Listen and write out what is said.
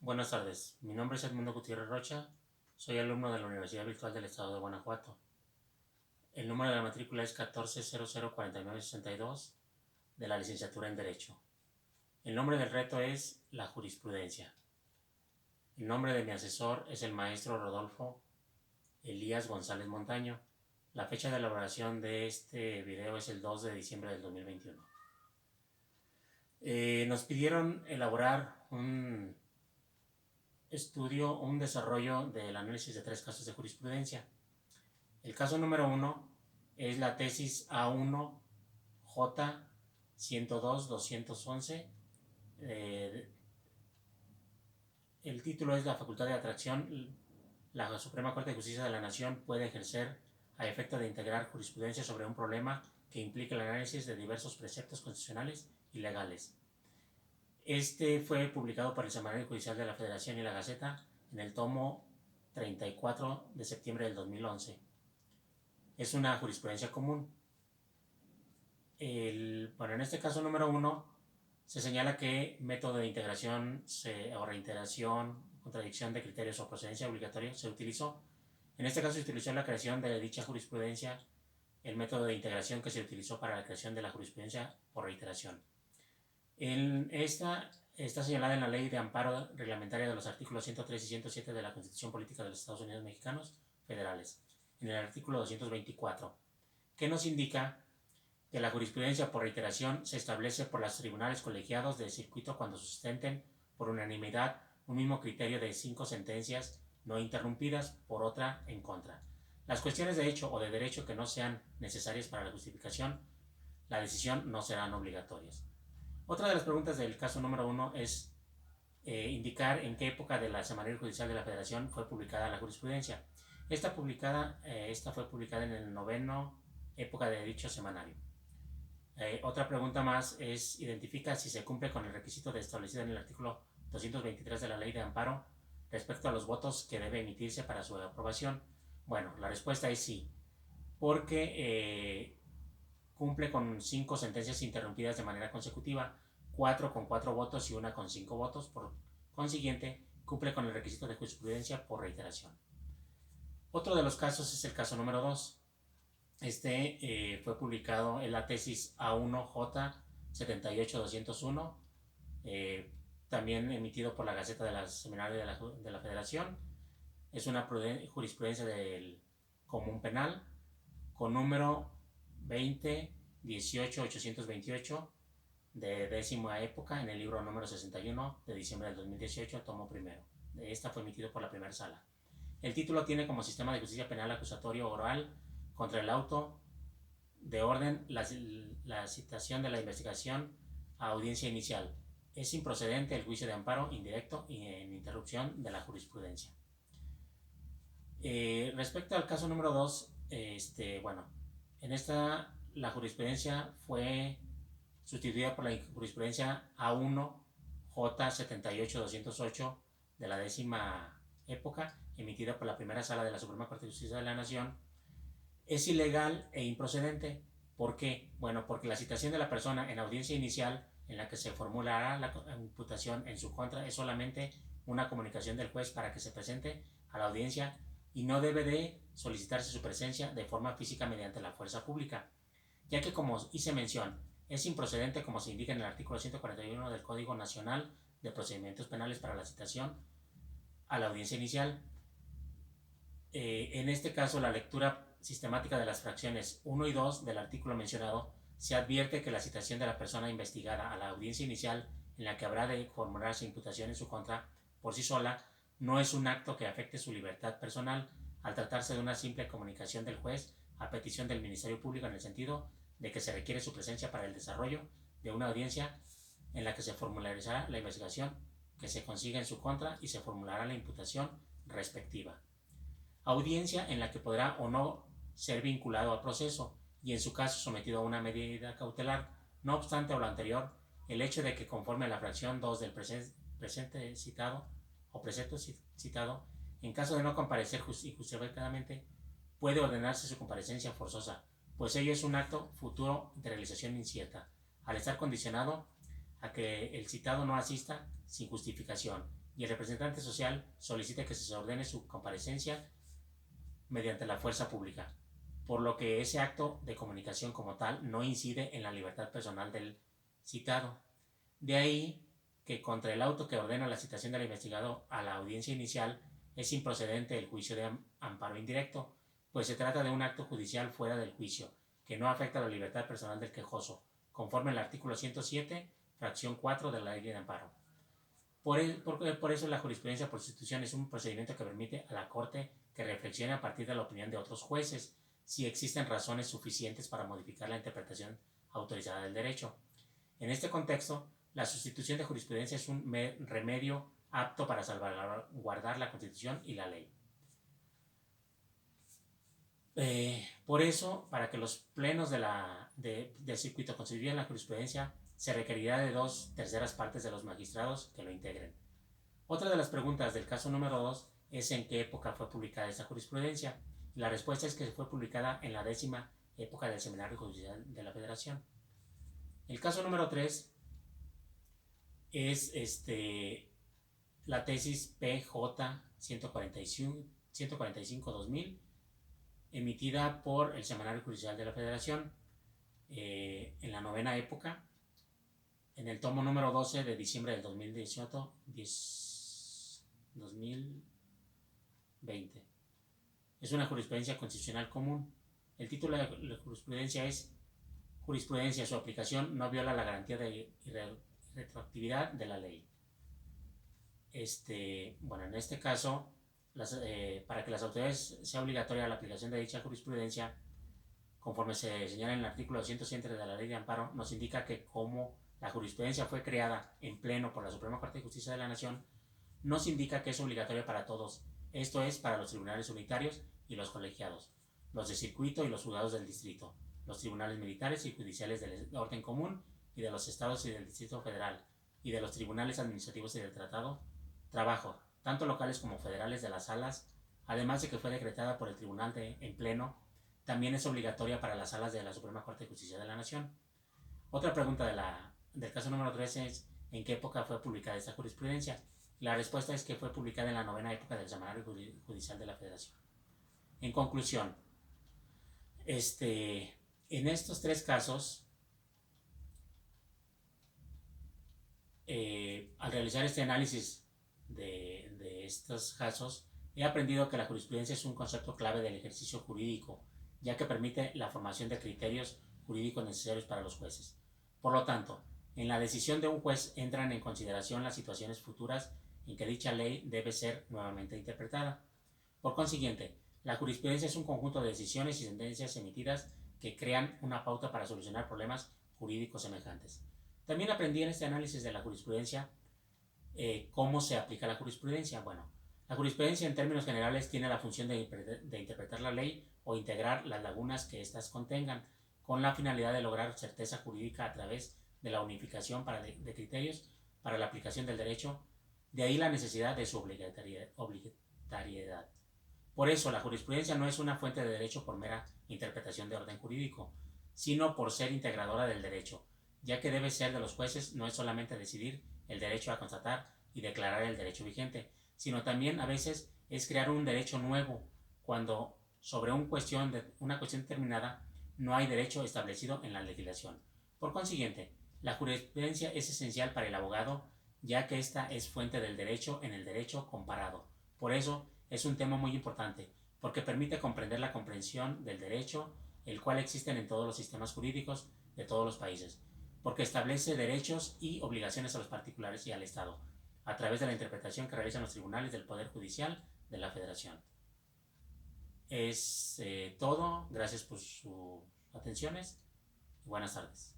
Buenas tardes, mi nombre es Edmundo Gutiérrez Rocha, soy alumno de la Universidad Virtual del Estado de Guanajuato. El número de la matrícula es 14004962 de la licenciatura en Derecho. El nombre del reto es la jurisprudencia. El nombre de mi asesor es el maestro Rodolfo Elías González Montaño. La fecha de elaboración de este video es el 2 de diciembre del 2021. Nos pidieron elaborar un estudio o un desarrollo del análisis de 3 casos de jurisprudencia. El caso número 1 es la tesis A1 J 102-211. El título es: la facultad de atracción. La Suprema Corte de Justicia de la Nación puede ejercer a efecto de integrar jurisprudencia sobre un problema que implique el análisis de diversos preceptos constitucionales y legales. Este fue publicado por el Semanario Judicial de la Federación y la Gaceta en el tomo 34 de septiembre del 2011. Es una jurisprudencia común. En este caso número 1 se señala que método de integración o reiteración, contradicción de criterios o procedencia obligatoria se utilizó. En este caso se utilizó la creación de dicha jurisprudencia, el método de integración que se utilizó para la creación de la jurisprudencia por reiteración. Está señalada en la Ley de Amparo Reglamentaria de los artículos 103 y 107 de la Constitución Política de los Estados Unidos Mexicanos Federales, en el artículo 224, que nos indica que la jurisprudencia por reiteración se establece por los tribunales colegiados de circuito cuando sustenten por unanimidad un mismo criterio de 5 sentencias no interrumpidas por otra en contra. Las cuestiones de hecho o de derecho que no sean necesarias para la justificación, la decisión no serán obligatorias. Otra de las preguntas del caso número 1 es indicar en qué época de la Semanario Judicial de la Federación fue publicada la jurisprudencia. Esta fue publicada en el 9º época de dicho semanario. Otra pregunta más es: identifica si se cumple con el requisito establecido en el artículo 223 de la Ley de Amparo respecto a los votos que debe emitirse para su aprobación. Bueno, la respuesta es sí, porque cumple con 5 sentencias interrumpidas de manera consecutiva, 4 con 4 votos y 1 con 5 votos. Por consiguiente, cumple con el requisito de jurisprudencia por reiteración. Otro de los casos es el caso número 2. Fue publicado en la tesis A1J 78201, también emitido por la Gaceta de la Seminario de la Federación. Es una jurisprudencia del común penal con número 20-18-828 de décima época, en el libro número 61 de diciembre del 2018, tomo primero. Esta fue emitido por la primera sala. El título tiene como sistema de justicia penal acusatorio oral contra el auto de orden la citación de la investigación a audiencia inicial. Es improcedente el juicio de amparo indirecto y en interrupción de la jurisprudencia. Respecto al caso número 2, en esta la jurisprudencia fue sustituida por la jurisprudencia A1J 78208 de la décima época, emitida por la primera sala de la Suprema Corte de Justicia de la Nación. Es ilegal e improcedente. ¿Por qué? Bueno, porque la citación de la persona en audiencia inicial en la que se formulará la imputación en su contra es solamente una comunicación del juez para que se presente a la audiencia y no debe de solicitarse su presencia de forma física mediante la fuerza pública, ya que, como hice mención, es improcedente como se indica en el artículo 141 del Código Nacional de Procedimientos Penales para la citación a la audiencia inicial. En este caso, la lectura sistemática de las fracciones 1 y 2 del artículo mencionado, se advierte que la citación de la persona investigada a la audiencia inicial en la que habrá de formularse imputación en su contra por sí sola no es un acto que afecte su libertad personal, al tratarse de una simple comunicación del juez a petición del Ministerio Público, en el sentido de que se requiere su presencia para el desarrollo de una audiencia en la que se formulará la investigación que se consiga en su contra y se formulará la imputación respectiva. Audiencia en la que podrá o no ser vinculado al proceso y, en su caso, sometido a una medida cautelar. No obstante lo anterior, el hecho de que, conforme a la fracción 2 del presente citado o precepto citado, en caso de no comparecer injustificadamente, puede ordenarse su comparecencia forzosa, pues ello es un acto futuro de realización incierta, al estar condicionado a que el citado no asista sin justificación y el representante social solicite que se ordene su comparecencia mediante la fuerza pública, por lo que ese acto de comunicación como tal no incide en la libertad personal del citado. De ahí que contra el auto que ordena la citación del investigado a la audiencia inicial es improcedente el juicio de amparo indirecto, pues se trata de un acto judicial fuera del juicio, que no afecta la libertad personal del quejoso, conforme al artículo 107, fracción 4 de la Ley de Amparo. Por eso la jurisprudencia por sustitución es un procedimiento que permite a la Corte que reflexione a partir de la opinión de otros jueces si existen razones suficientes para modificar la interpretación autorizada del derecho. En este contexto, la sustitución de jurisprudencia es un remedio apto para salvaguardar la Constitución y la ley. Por eso, para que los plenos del circuito constituyan la jurisprudencia, se requerirá de 2/3 partes de los magistrados que lo integren. Otra de las preguntas del caso número 2 es en qué época fue publicada esta jurisprudencia. La respuesta es que fue publicada en la 10ª época del Seminario Judicial de la Federación. El caso número 3 es la tesis PJ 145-2000, emitida por el Semanario Judicial de la Federación en la 9ª época, en el tomo número 12 de diciembre del 2020. Es una jurisprudencia constitucional común. El título de la jurisprudencia es Jurisprudencia, su aplicación no viola la garantía de retroactividad de la ley. En este caso, para que las autoridades sea obligatoria la aplicación de dicha jurisprudencia, conforme se señala en el artículo 207 de la Ley de Amparo, nos indica que como la jurisprudencia fue creada en pleno por la Suprema Corte de Justicia de la Nación, nos indica que es obligatoria para todos, esto es, para los tribunales unitarios y los colegiados, los de circuito y los juzgados del distrito, los tribunales militares y judiciales del orden común y de los estados y del Distrito Federal, y de los tribunales administrativos y del trabajo, tanto locales como federales de las salas, además de que fue decretada por el Tribunal en pleno, también es obligatoria para las salas de la Suprema Corte de Justicia de la Nación. Otra pregunta del caso número 13 es ¿en qué época fue publicada esta jurisprudencia? La respuesta es que fue publicada en la 9ª época del Semanario Judicial de la Federación. En conclusión, en estos 3 casos, al realizar este análisis de estos casos, he aprendido que la jurisprudencia es un concepto clave del ejercicio jurídico, ya que permite la formación de criterios jurídicos necesarios para los jueces. Por lo tanto, en la decisión de un juez entran en consideración las situaciones futuras en que dicha ley debe ser nuevamente interpretada. Por consiguiente, la jurisprudencia es un conjunto de decisiones y sentencias emitidas que crean una pauta para solucionar problemas jurídicos semejantes. También aprendí en este análisis de la jurisprudencia cómo se aplica la jurisprudencia. Bueno, la jurisprudencia en términos generales tiene la función de interpretar la ley o integrar las lagunas que éstas contengan, con la finalidad de lograr certeza jurídica a través de la unificación de criterios para la aplicación del derecho, de ahí la necesidad de su obligatoriedad. Por eso, la jurisprudencia no es una fuente de derecho por mera interpretación de orden jurídico, sino por ser integradora del derecho, ya que debe ser de los jueces no es solamente decidir el derecho a constatar y declarar el derecho vigente, sino también a veces es crear un derecho nuevo cuando sobre una cuestión determinada no hay derecho establecido en la legislación. Por consiguiente, la jurisprudencia es esencial para el abogado, ya que esta es fuente del derecho en el derecho comparado. Por eso, es un tema muy importante, porque permite comprender la comprensión del derecho, el cual existe en todos los sistemas jurídicos de todos los países, porque establece derechos y obligaciones a los particulares y al Estado, a través de la interpretación que realizan los tribunales del Poder Judicial de la Federación. Es todo, gracias por sus atenciones y buenas tardes.